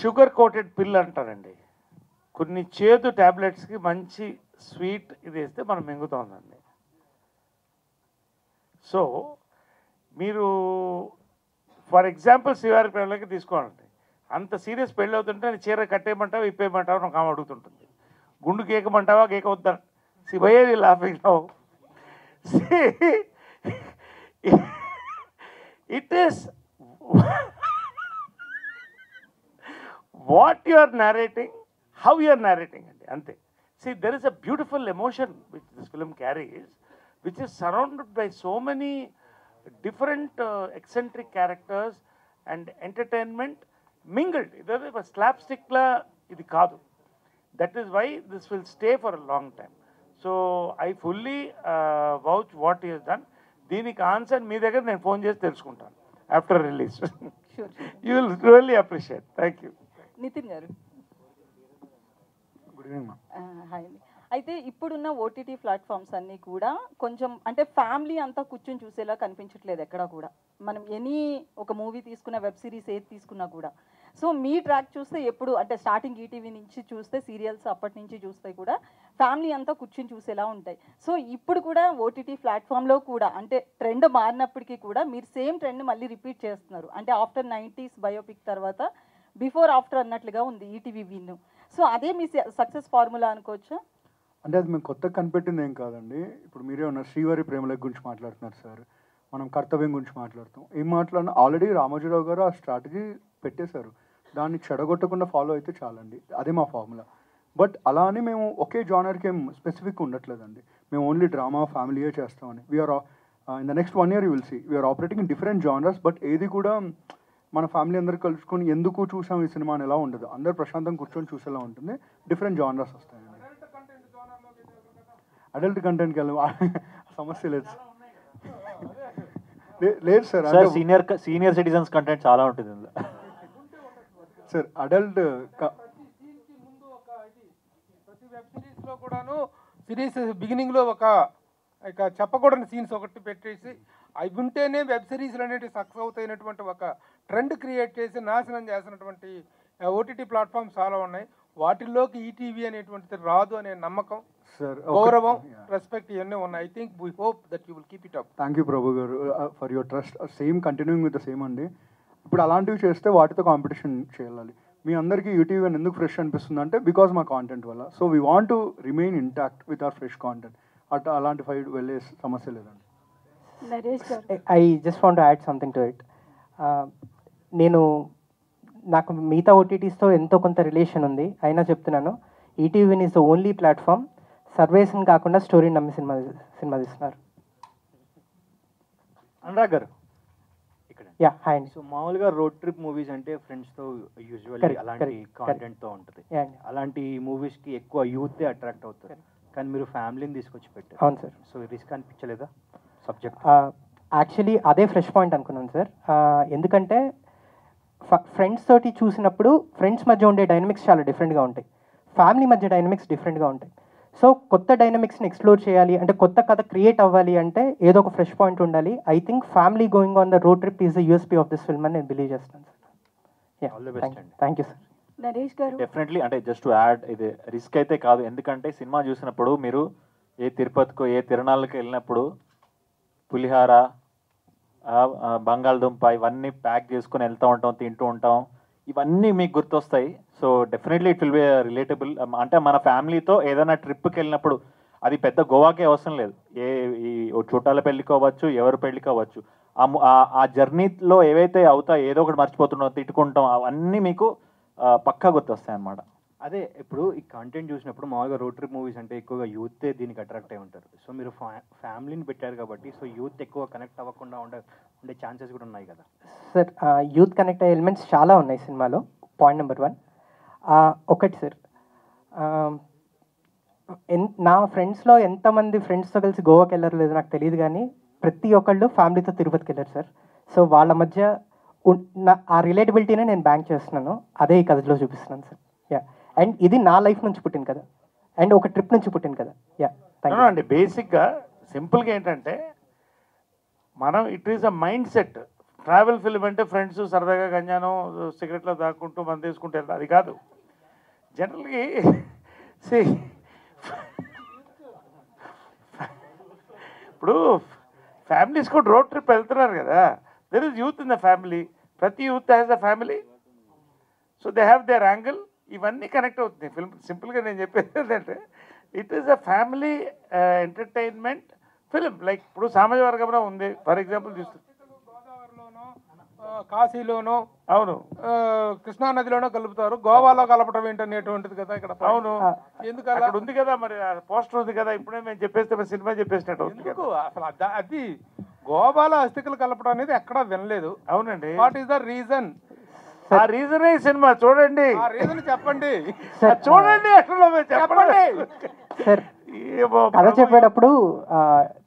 షుగర్ కోటెడ్ పిల్ అంటారండి. కొన్ని చేదు ట్యాబ్లెట్స్కి మంచి స్వీట్ ఇది వేస్తే మనం మింగుతోందండి. సో మీరు ఫర్ ఎగ్జాంపుల్ శివారి పెళ్ళకి తీసుకోవాలండి. అంత సీరియస్ పెళ్ళి అవుతుంటే చీర కట్టేయమంటావా ఇప్పేయమంటావా నాకు ఆమె అడుగుతుంటుంది. గుండు గీకమంటావా గీక వద్దా Shivayya laughing now. It is what you are narrating, how you are narrating అండి, అంతే. See, there is a beautiful emotion which this film carries, which is surrounded by so many different eccentric characters and entertainment mingled. Idare slapstick la idi kaadu. That is why this will stay for a long time. So I fully vouch what is done. దీనికి ఆన్సర్ మీ దగ్గర నేను ఫోన్ చేసి తెలుసుకుంటాను after release. Sure. You will really appreciate. Thank you. Nithin garu. Good evening ma'am. Hi అండి. అయితే ఇప్పుడున్న ఓటీటీ ప్లాట్ఫామ్స్ అన్నీ కూడా కొంచెం అంటే ఫ్యామిలీ అంతా కూర్చొని చూసేలా కనిపించట్లేదు ఎక్కడా కూడా. మనం ఒక మూవీ తీసుకున్న, వెబ్ సిరీస్ ఏది తీసుకున్నా కూడా. సో మీ ట్రాక్ చూస్తే ఎప్పుడు అంటే స్టార్టింగ్ ఈటీవీ నుంచి చూస్తే సీరియల్స్ అప్పటి నుంచి చూస్తే కూడా ఫ్యామిలీ అంతా కూర్చొని చూసేలా ఉంటాయి. సో ఇప్పుడు కూడా ఓటీటీ ప్లాట్ఫామ్లో కూడా అంటే ట్రెండ్ మారినప్పటికీ కూడా మీరు సేమ్ ట్రెండ్ మళ్ళీ రిపీట్ చేస్తున్నారు. అంటే ఆఫ్టర్ 90s బయోపిక్ తర్వాత బిఫోర్ ఆఫ్టర్ అన్నట్లుగా ఉంది ఈటీవీ విన్. సో అదే మీ సక్సెస్ ఫార్ములా అనుకోవచ్చా? అంటే అది మేము కొత్తగా కనిపెట్టింది ఏం కాదండి. ఇప్పుడు మీరే ఉన్నారు, శ్రీవారి ప్రేమల గురించి మాట్లాడుతున్నారు సార్, మనం కర్తవ్యం గురించి మాట్లాడుతాం. ఏం మాట్లాడినా ఆల్రెడీ రామోజీరావు గారు ఆ స్ట్రాటజీ పెట్టేశారు. దాన్ని చెడగొట్టకుండా ఫాలో అయితే చాలండి, అదే మా ఫార్ములా. బట్ అలా అని మేము ఒకే జానర్కి ఏం స్పెసిఫిక్ ఉండట్లేదండి. మేము ఓన్లీ డ్రామా ఫ్యామిలీయే చేస్తామని. We are in the next 1 year you will see we are operating in different genres. But ఏది కూడా మన ఫ్యామిలీ అందరు కలుసుకొని ఎందుకు చూసాం ఈ సినిమా అని ఎలా ఉండదు. అందరు ప్రశాంతంగా కూర్చొని చూసేలా ఉంటుంది. డిఫరెంట్ జానర్స్ వస్తాయండి. అడల్ట్ కంటెంట్కి సమస్య లేదు లేదు sir. Sir senior citizens content చాలా ఉంటుంది సార్. అడల్ట్ ప్రతి వెబ్ సిరీస్లో కూడాను సిరీస్ బిగినింగ్లో ఇక చెప్పకూడని సీన్స్ ఒకటి పెట్టేసి అవి ఉంటేనే వెబ్ సిరీస్లు అనేవి సక్సెస్ అవుతాయినటువంటి ఒక ట్రెండ్ క్రియేట్ చేసి నాశనం చేసినటువంటి ఓటీటీ ప్లాట్ఫామ్స్ చాలా ఉన్నాయి. వాటిల్లోకి ఈటీవీ అనేటువంటిది రాదు అనే నమ్మకం, గౌరవం, రెస్పెక్ట్ ఇవన్నీ ఉన్నాయి. I think we hope that you will keep it up. Thank you Prabhu garu for your trust. Same continuing with the same అండి. ఇప్పుడు అలాంటివి చేస్తే వాటితో కాంపిటీషన్ చేయాలి. మీ అందరికీ యూటీవీ అని ఎందుకు ఫ్రెష్ అనిపిస్తుంది అంటే బికాజ్ మా కాంటెంట్ వల్ల. So we want to remain intact with our fresh content. అలాంటి ఫైట్ వెళ్ళే సమస్య లేదండి. I just want add something to it. నాకు మిగతా ఓటీటీస్తో ఎంతో కొంత రిలేషన్ ఉంది, అయినా చెప్తున్నాను, ETV is the only platform సర్వేస్ని కాకుండా స్టోరీని నమ్మి సినిమా తీస్తున్నారు. అనురాగ్ గారు ఇక్కడ. యా హాయ్ అండి. సో మామూలుగా రోడ్ ట్రిప్ మూవీస్ అంటే ఫ్రెండ్స్తో యూజువల్లీ అలాంటి కాంటెంట్తో ఉంటుంది. అలాంటి మూవీస్కి ఎక్కువ యూతే అట్రాక్ట్ అవుతారు, కానీ మీరు ఫ్యామిలీని తీసుకొచ్చి పెట్టారు. అవును సార్. సో రిస్క్ అనిపించలేదా సబ్జెక్ట్? యాక్చువల్లీ అదే ఫ్రెష్ పాయింట్ అనుకున్నాను సార్. ఎందుకంటే ఫ్రెండ్స్ తోటి చూసినప్పుడు ఫ్రెండ్స్ మధ్య ఉండే డైనమిక్స్ చాలా డిఫరెంట్గా ఉంటాయి, ఫ్యామిలీ మధ్య డైనమిక్స్ డిఫరెంట్గా ఉంటాయి. సో కొత్త డైనమిక్స్ని ఎక్స్ప్లోర్ చేయాలి అంటే, కొత్త కథ క్రియేట్ అవ్వాలి అంటే ఏదో ఒక ఫ్రెష్ పాయింట్ ఉండాలి. I think family going on the road trip is the USP of this film అని నేను బిలీవ్ చేస్తాను sir. Thank you sir. Naresh గారు. డెఫినెట్లీ అంటే జస్ట్ టు యాడ్, ఇది రిస్క్ అయితే కాదు. ఎందుకంటే సినిమా చూసినప్పుడు మీరు ఏ తిరుపతికో ఏ తిరునాళ్ళకి వెళ్ళినప్పుడు పులిహార, బంగాళదుంప ఇవన్నీ ప్యాక్ చేసుకుని వెళ్తూ ఉంటాం, తింటూ ఉంటాం, ఇవన్నీ మీకు గుర్తొస్తాయి. So definitely it will be relatable. అంటే మన ఫ్యామిలీతో ఏదైనా ట్రిప్కి వెళ్ళినప్పుడు, అది పెద్ద గోవాకే అవసరం లేదు, ఈ చుట్టాల పెళ్ళికి అవ్వచ్చు, ఎవరి పెళ్ళికి అవ్వచ్చు, ఆ జర్నీలో ఏవైతే అవుతాయో ఏదో ఒకటి మర్చిపోతున్నాం, తిట్టుకుంటాం, అవన్నీ మీకు పక్కా గుర్తొస్తాయి అన్నమాట. అదే ఇప్పుడు ఈ కంటెంట్ చూసినప్పుడు మామూలుగా రోడ్ ట్రిప్ మూవీస్ అంటే ఎక్కువగా యూతే దీనికి అట్రాక్ట్ అయి ఉంటారు. సో మీరు ఫ్యామిలీని పెట్టారు కాబట్టి సో యూత్ ఎక్కువ కనెక్ట్ అవ్వకుండా ఉండే ఛాన్సెస్ కూడా ఉన్నాయి కదా సార్? యూత్ కనెక్ట్ అయ్యే ఎలిమెంట్స్ చాలా ఉన్నాయి సినిమాలో. పాయింట్ నెంబర్ 1 ఒకటి సార్, నా ఫ్రెండ్స్లో ఎంతమంది ఫ్రెండ్స్తో కలిసి గోవాకి వెళ్ళరు లేదు నాకు తెలియదు, కానీ ప్రతి ఒక్కళ్ళు ఫ్యామిలీతో తిరుపతికి వెళ్ళారు సార్. సో వాళ్ళ మధ్య ఆ రిలేటబిలిటీనే నేను బ్యాంక్ చేస్తున్నాను, అదే ఈ కథలో చూపిస్తున్నాను సార్. యా, అండ్ ఇది నా లైఫ్ నుంచి పుట్టింది కదా, అండ్ ఒక ట్రిప్ నుంచి పుట్టింది కదా. యా అండి. బేసిక్గా సింపుల్గా ఏంటంటే మనం it is a mind set. Travel film అంటే ఫ్రెండ్స్ సరదాగా గంజాను సిగరెట్లో దాక్కుంటూ మంది తీసుకుంటూ వెళ్తారు, అది కాదు. జనరల్గా ఇప్పుడు ఫ్యామిలీస్ కూడా రోడ్ ట్రిప్ వెళ్తున్నారు కదా, there is youth in the family. ప్రతి youth has the family, so they have their angle. ఇవన్నీ కనెక్ట్ అవుతుంది ఫిల్మ్. సింపుల్గా నేను చెప్పేది ఏంటంటే it is a family entertainment film. Like ఇప్పుడు సామాజిక వర్గంలో ఉంది, ఫర్ ఎగ్జాంపుల్ చూస్తే గోదావరిలోనో కాశీలోనో అవును కృష్ణా నదిలోనో కలుపుతారు, గోవాలో కలపటం ఏంటనేటువంటిది కదా ఇక్కడ. అవును, ఎందుకు అక్కడ ఉంది కదా, మరి పోస్టర్ ఉంది కదా, ఇప్పుడే మేము చెప్పేస్తే సినిమా చెప్పేసినట్టు. ఎందుకు అసలు అది గోవాలో అస్థికలు కలపడం అనేది ఎక్కడా వినలేదు. అవునండి. What is the reason? ఆ రీజనే సినిమా చూడండి, ఆ రీజన్ చెప్పండి, చూడండి, ఎక్కడ చెప్పండి సార్. ఏమో కథ చెప్పేటప్పుడు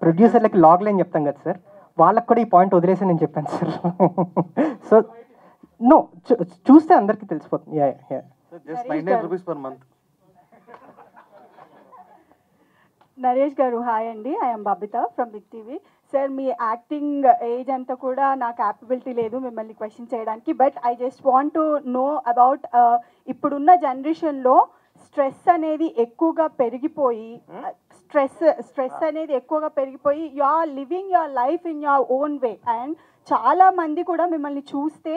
ప్రొడ్యూసర్లకి లాగ్ లైన్ చెప్తాం కదా సార్, వాళ్ళకి కూడా ఈ పాయింట్ వదిలేసి నేను చెప్పాను సార్. సో నో, చూస్తే అందరికీ తెలిసిపోతుంది. Just 99 rupees per month. Naresh garu hi అండి, I'm Babita from Big TV. Sir మీ యాక్టింగ్ ఏజ్ అంతా కూడా నా క్యాపబిలిటీ లేదు మిమ్మల్ని క్వశ్చన్ చేయడానికి, but I just want to know about ఇప్పుడున్న జనరేషన్లో స్ట్రెస్ అనేది ఎక్కువగా పెరిగిపోయి you are living your life in your own way, and చాలా మంది కూడా మిమ్మల్ని చూస్తే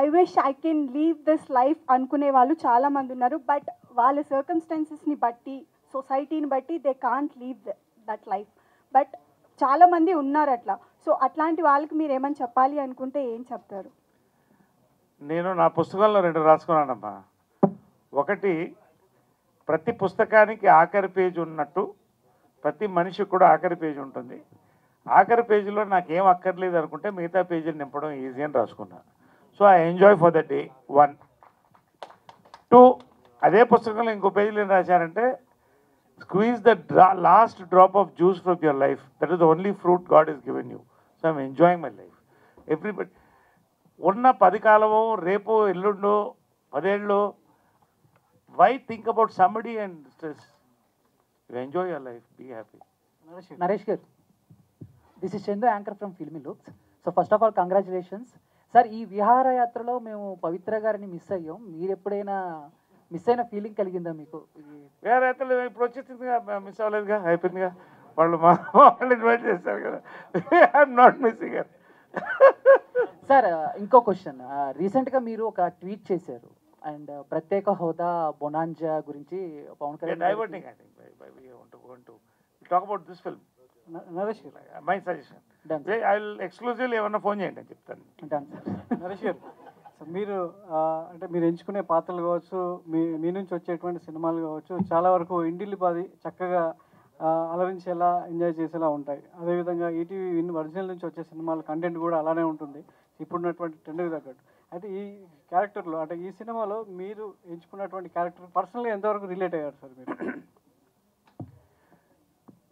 I wish I can leave this life అనుకునే వాళ్ళు చాలామంది ఉన్నారు. బట్ వాళ్ళ సర్కమ్స్టాన్సెస్ని బట్టి, సొసైటీని బట్టి they can't leave that life. But చాలామంది ఉన్నారు అట్లా. సో అట్లాంటి వాళ్ళకి మీరు ఏమని చెప్పాలి అనుకుంటే ఏం చెప్తారు? నేను నా పుస్తకంలో 2 రాసుకున్నానమ్మా. ఒకటి, ప్రతి పుస్తకానికి ఆఖరి పేజీ ఉన్నట్టు ప్రతి మనిషికి కూడా ఆఖరి పేజీ ఉంటుంది. ఆఖరి పేజీలో నాకేం అక్కర్లేదు అనుకుంటే మిగతా పేజీలు నింపడం ఈజీ అని రాసుకున్నాను. So I enjoy for the day 1. 2, అదే పుస్తకంలో ఇంకో పేజీలో ఏం రాశారంటే, squeeze the last drop of juice from your life. That is the only fruit God has given you. So I'm enjoying my life. Everybody, ఉన్న 10 కాలమో రేపు ఎల్లుండో 10 ఏళ్ళో, why think about somebody and stress? You enjoy your life, be happy. Naresh garu, this is Chendu, anchor from Filmy Looks. So first of all, congratulations. Sir, ఈ విహార యాత్రలో మేము పవిత్ర గారిని మిస్ అయ్యాం. మీరు ఎప్పుడైనా మిస్ అయిన ఫీలింగ్ కలిగిందా మీకు? వేరే అయితే ఇప్పుడు వచ్చేసిందిగా, మిస్ అవ్వలేదుగా, అయిపోయిందిగా. వాళ్ళు ఇన్వైట్ చేస్తారు కదా. I'm not missing. సార్ ఇంకో క్వశ్చన్, రీసెంట్గా మీరు ఒక ట్వీట్ చేశారు అండ్ ప్రత్యేక హోదా బొనాంజా గురించి Pawan Kalyan diverting. I think talk about this film. Naresh my suggestion, I will exclusively ఏమన్నా ఫోన్ చేయండి అని చెప్తాను. నరేష్ గారు, మీరు అంటే మీరు ఎంచుకునే పాత్రలు కావచ్చు, మీ నుంచి వచ్చేటువంటి సినిమాలు కావచ్చు, చాలా వరకు ఇంటిల్లిపాది చక్కగా అలరించేలా, ఎంజాయ్ చేసేలా ఉంటాయి. అదేవిధంగా ఈటీవీ ఒరిజినల్ నుంచి వచ్చే సినిమాల కంటెంట్ కూడా అలానే ఉంటుంది ఇప్పుడున్నటువంటి ట్రెండ్కి తగ్గట్టు. అయితే ఈ క్యారెక్టర్లో, అంటే ఈ సినిమాలో మీరు ఎంచుకున్నటువంటి క్యారెక్టర్ పర్సనల్గా ఎంతవరకు రిలేట్ అయ్యారు సార్ మీరు?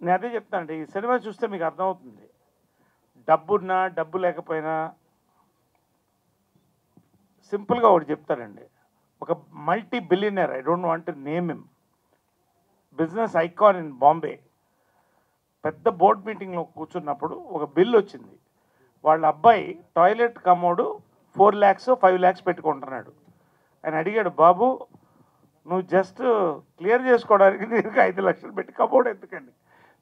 నేను అదే చెప్తానండి, ఈ సినిమా చూస్తే మీకు అర్థమవుతుంది. డబ్బున్నా డబ్బు లేకపోయినా సింపుల్గా ఒకటి చెప్తానండి. ఒక multi billionaire, I don't want to name him, business icon in Bombay, పెద్ద బోర్డ్ మీటింగ్లో కూర్చున్నప్పుడు ఒక బిల్ వచ్చింది. వాళ్ళ అబ్బాయి టాయిలెట్ కమోడు 4 lakhs 5 lakhs పెట్టుకుంటున్నాడు. ఆయన అడిగాడు, బాబు నువ్వు జస్ట్ క్లియర్ చేసుకోవడానికి నీకు 5 లక్షలు పెట్టి కమోడ్ ఎందుకండి?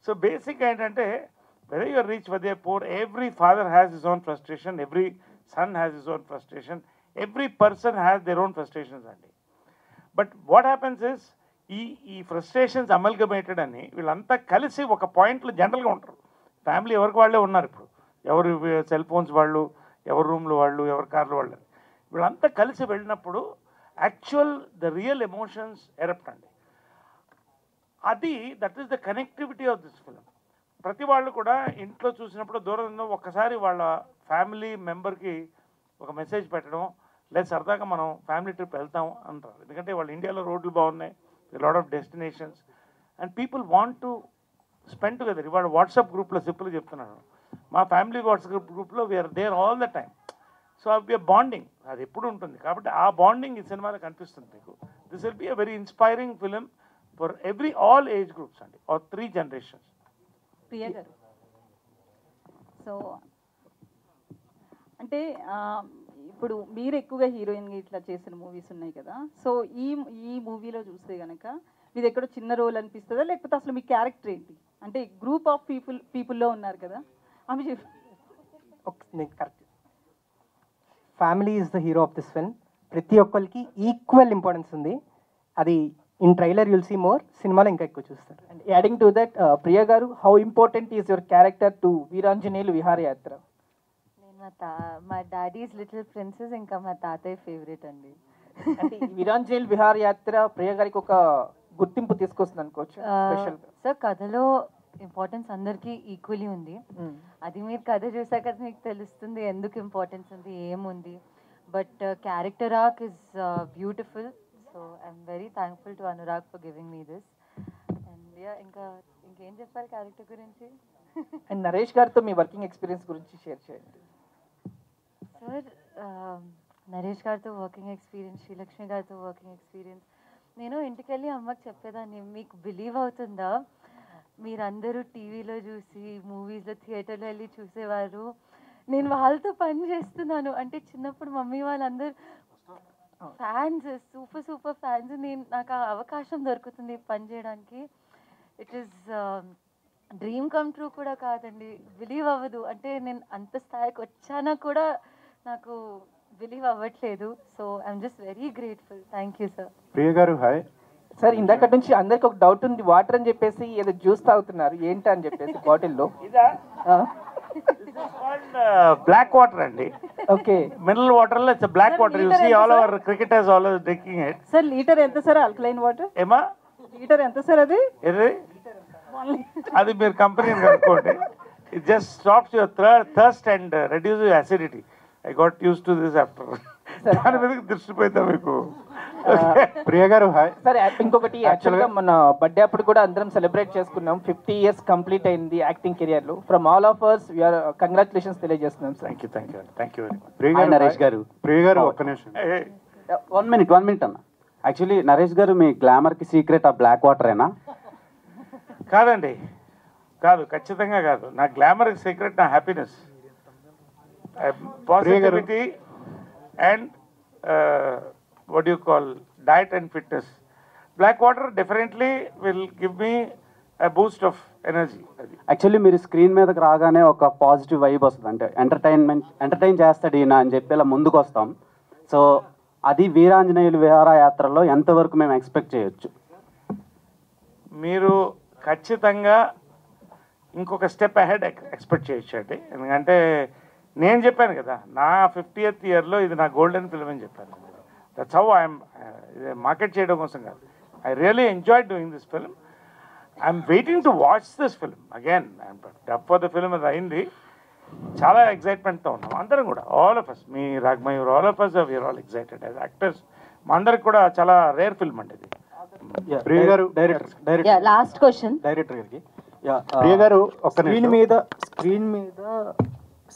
సో బేసిక్ ఏంటంటే, whether you are rich, whether you are poor, every father has his own frustration, every son has his own frustration, every person has their own frustrations అండి. బట్ వాట్ హ్యాపెన్స్ ఇస్, ఈ ఫ్రస్ట్రేషన్స్ అమల్గమేటెడ్ అని వీళ్ళంతా కలిసి ఒక పాయింట్లో జనరల్గా ఉంటారు. ఫ్యామిలీ ఎవరికి వాళ్ళే ఉన్నారు ఇప్పుడు, ఎవరు సెల్ ఫోన్స్ వాళ్ళు, ఎవరి రూమ్లు వాళ్ళు, ఎవరి కార్లు వాళ్ళు, వీళ్ళంతా కలిసి వెళ్ళినప్పుడు actual the real emotions erupt అండి. అది that is the connectivity of this film. ప్రతి వాళ్ళు కూడా ఇంట్లో చూసినప్పుడు దూరంలో ఒక్కసారి వాళ్ళ ఫ్యామిలీ మెంబర్కి ఒక మెసేజ్ పెట్టడం, లేదా సరదాగా మనం ఫ్యామిలీ ట్రిప్ వెళ్తాం అంటారు. ఎందుకంటే వాళ్ళు ఇండియాలో రోడ్లు బాగున్నాయి, lot of destinations, and people want to spend together. ఇవాళ వాట్సాప్ గ్రూప్లో సింపుల్గా చెప్తున్నాను, మా ఫ్యామిలీ వాట్సాప్ గ్రూప్లో we are there all the time. So we are bonding, అది ఎప్పుడు ఉంటుంది. కాబట్టి ఆ బాండింగ్ ఈ సినిమాలో కనిపిస్తుంది మీకు. This will be a very inspiring film for all age groups అండి, ఆర్ 3 generations. ప్రియ గారు, సో అంటే ఇప్పుడు మీరు ఎక్కువగా హీరోయిన్గా ఇట్లా చేసిన మూవీస్ ఉన్నాయి కదా, సో ఈ మూవీలో చూస్తే కనుక మీది ఎక్కడో చిన్న రోల్ అనిపిస్తుందా, లేకపోతే అసలు మీ క్యారెక్టర్ ఏంటి? అంటే గ్రూప్ ఆఫ్ పీపుల్లో ఉన్నారు కదా, అవి correct. Family is the hero of this film. ప్రతి ఒక్కరికి ఈక్వల్ ఇంపార్టెన్స్ ఉంది. అది in trailer you'll see more, సినిమాలో ఇంకా ఎక్కువ చూస్తారు. And adding to that, Priya garu, how important is your character to Veeranjaneyulu Viharayatra? మా డాడీస్ లిటిల్ ప్రిన్సెస్, ఇంకా మా తాతయ్య ఫేవరెట్ అండి. అంటే వీరాంజనేయులు విహారయాత్ర ప్రియ గారికి ఒక గుర్తింపు తీసుకొస్తుంది అనుకోవచ్చు. సార్ కథలో ఇంపార్టెన్స్ అందరికీ ఈక్వలీ ఉంది. అది మీరు కథ చూసాక మీకు తెలుస్తుంది ఎందుకు ఇంపార్టెన్స్ ఉంది, ఏముంది. But character arc is beautiful. So I'm very thankful to Anurag for giving me this. And India. ఇంకేం చెప్పాలి క్యారెక్టర్ గురించి? అండ్ నరేష్ గారితో మీ వర్కింగ్ ఎక్స్పీరియన్స్ గురించి షేర్ చేయండి సార్. నరేష్ గారితో వర్కింగ్ ఎక్స్పీరియన్స్, శ్రీలక్ష్మి గారితో వర్కింగ్ ఎక్స్పీరియన్స్, నేను ఇంటికి వెళ్ళి అమ్మకి చెప్పేదాన్ని, మీకు బిలీవ్ అవుతుందా, మీరందరూ టీవీలో చూసి మూవీస్లో థియేటర్లో వెళ్ళి చూసేవారు, నేను వాళ్ళతో పని చేస్తున్నాను అంటే చిన్నప్పుడు మమ్మీ వాళ్ళందరూ ఫ్యాన్స్, సూపర్ ఫ్యాన్స్. నాకు ఆ అవకాశం దొరుకుతుంది పని చేయడానికి. It is dream come true కూడా కాదండి, బిలీవ్ అవ్వదు. అంటే నేను అంత స్థాయికి వచ్చానా కూడా నాకు బిలీవ్ అవ్వట్లేదు. So I'm just very grateful. Thank you sir. Priya garu hi sir. ఇందాక నుంచి అందరికి ఒక డౌట్ ఉంది, వాటర్ అని చెప్పేసి ఏదో జ్యూస్ తాగుతున్నారు ఏంటి అని చెప్పేసి బాటిల్లో. బ్లాక్ వాటర్ అండి. ఓకే, మినరల్ వాటర్ లో it's black water. You see all our cricketers always drinking it. Sir litre ఎంత సార్ ఆల్కలైన్ వాటర్? ఏమా లీటర్ ఎంత సార్ అది? అది మీరు కంపెనీని కనుక్కోండి. It just stops your thirst and reduce your acidity. I got use to this after. దాని మీద దృష్టి పోయితే మీకు. ప్రియ గారు హాయ్ సార్. ఇంకొకటి, యాక్చువల్గా మన బర్త్డే అప్పుడు కూడా అందరం సెలబ్రేట్ చేసుకున్నాం. 50 years కంప్లీట్ అయింది యాక్టింగ్ కెరియర్ లో. From all of us we are congratulations తెలియజేస్తున్నాం sir. Thank you very much. Priya garu Naresh గారు. ప్రియ గారు ఒక్క నిమిషం. 1 minute అన్న. యాక్చువల్లీ నరేష్ గారు మీ గ్లామర్ కి సీక్రెట్ ఆ బ్లాక్ వాటరేనా? కాదండి, కాదు, ఖచ్చితంగా కాదు. నా గ్లామర్ సీక్రెట్ నా happiness, positivity and what do you call diet and fitness. Black water definitely will give me a boost of energy. Actually మీరు స్క్రీన్ మీదకి రాగానే ఒక పాజిటివ్ వైబ్ వస్తుంది. అంటే ఎంటర్టైన్ చేస్తాడు ఈయన అని చెప్పి ఇలా ముందుకు వస్తాం. సో అది వీరాంజనేయులు విహారయాత్రలో ఎంతవరకు మేము ఎక్స్పెక్ట్ చేయొచ్చు? మీరు ఖచ్చితంగా ఇంకొక స్టెప్ అహెడ్ ఎక్స్పెక్ట్ చేయొచ్చు అండి. ఎందుకంటే నేను చెప్పాను కదా, నా 50th yearలో ఇది నా గోల్డెన్ ఫిల్మ్ అని చెప్పాను. దట్స్ హౌ ఐఎమ్ మార్కెట్ చేయడం కోసం కాదు. I really enjoy doing this film. I'm waiting to watch this film again. Dub for the film అది అయింది. చాలా ఎక్సైట్మెంట్తో ఉన్నాం అందరం కూడా, ఆల్ ఆఫ్ అస్. మీ Ragmayur, all of us we are all excited as actors. మా అందరికి కూడా చాలా రేర్ ఫిల్మ్ అండి ఇది. ప్రియ గారు డైరెక్టర్ లాస్ట్ క్వశ్చన్ డైరెక్టర్ గారికి. ప్రియ గారు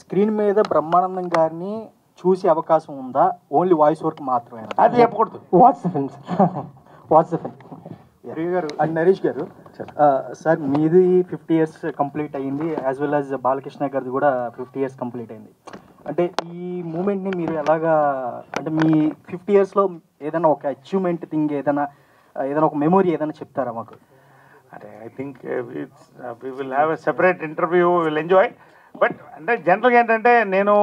స్క్రీన్ మీద బ్రహ్మానందం గారిని చూసే అవకాశం ఉందా? ఓన్లీ వాయిస్ వర్క్ మాత్రమే? అది చెప్పకూడదు. What's the film what's the film. Priya garu and Naresh garu sir, మీది 50 years కంప్లీట్ అయ్యింది, యాజ్ వెల్ యాజ్ బాలకృష్ణ గారిది కూడా 50 years కంప్లీట్ అయింది. అంటే ఈ మూమెంట్ని మీరు ఎలాగా, అంటే మీ 50 yearsలో ఏదైనా ఒక అచీవ్మెంట్ థింగ్, ఏదైనా ఒక మెమొరీ ఏదైనా చెప్తారా మాకు? అంటే I think we will have a separate interview, will enjoy. But అంటే జనరల్గా ఏంటంటే నేను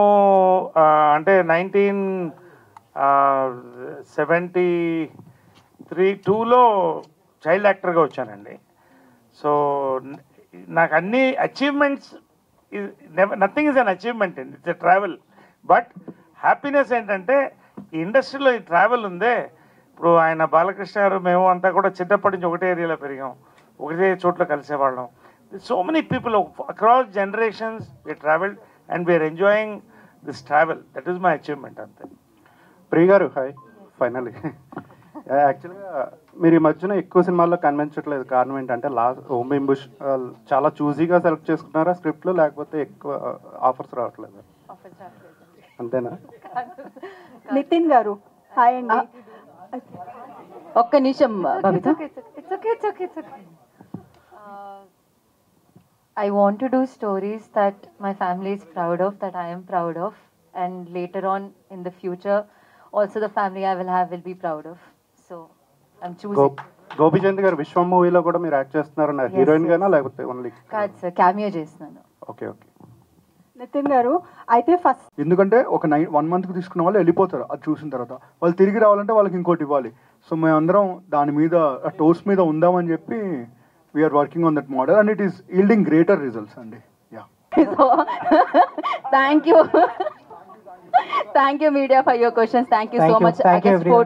అంటే 1972లో చైల్డ్ యాక్టర్గా వచ్చానండి. సో నాకు అన్ని achievements, nothing is an achievement అండి, it's a travel. But happiness ఏంటంటే ఈ ఇండస్ట్రీలో ఈ ట్రావెల్ ఉందే. ఇప్పుడు ఆయన బాలకృష్ణ గారు, మేము అంతా కూడా చిన్నప్పటి నుంచి ఒకటే ఏరియాలో పెరిగాం, ఒకటే చోట్ల కలిసేవాళ్ళం. So many people across generations we travelled and we are enjoying this travel. That is my achievement అంతే. ప్రియ గారు హాయ్. ఫైనలీ యాక్చువల్గా మీరు ఈ మధ్యన ఎక్కువ సినిమాల్లో కనిపించట్లేదు, కారణం ఏంటంటే ఓం బుష్ చాలా చూజీగా సెలెక్ట్ చేసుకున్నారా స్క్రిప్ట్లో, లేకపోతే ఎక్కువ ఆఫర్స్ రావట్లేదు అంతేనా? నితిన్ గారు హాయ్ అండి. ఒక్క నిమిషం Babita. I want to do stories that my family is proud of, that I am proud of, and later on in the future also the family I will have will be proud of. So I'm choosing. Gopichand గారు విశ్వం మూవీలో కూడా మీరు యాక్ట్ చేస్తున్నారు, హీరోయిన్ గానా లేకపోతే ఓన్లీ? కాదు సార్, క్యామియో చేస్తున్నాను. Okay okay. నితిన్ గారు అయితే ఫస్ట్, ఎందుకంటే ఒక 1 monthకి తీసుకున్న వాళ్ళు వెళ్ళిపోతారు, అది చూసిన తర్వాత వాళ్ళు తిరిగి రావాలంటే వాళ్ళకి ఇంకోటి ఇవ్వాలి. సో మేమందరం దాని మీద టోస్ మీద ఉందామని చెప్పి we are working on that model and it is yielding greater results అండి. Thank you media for your questions. Thank you so much.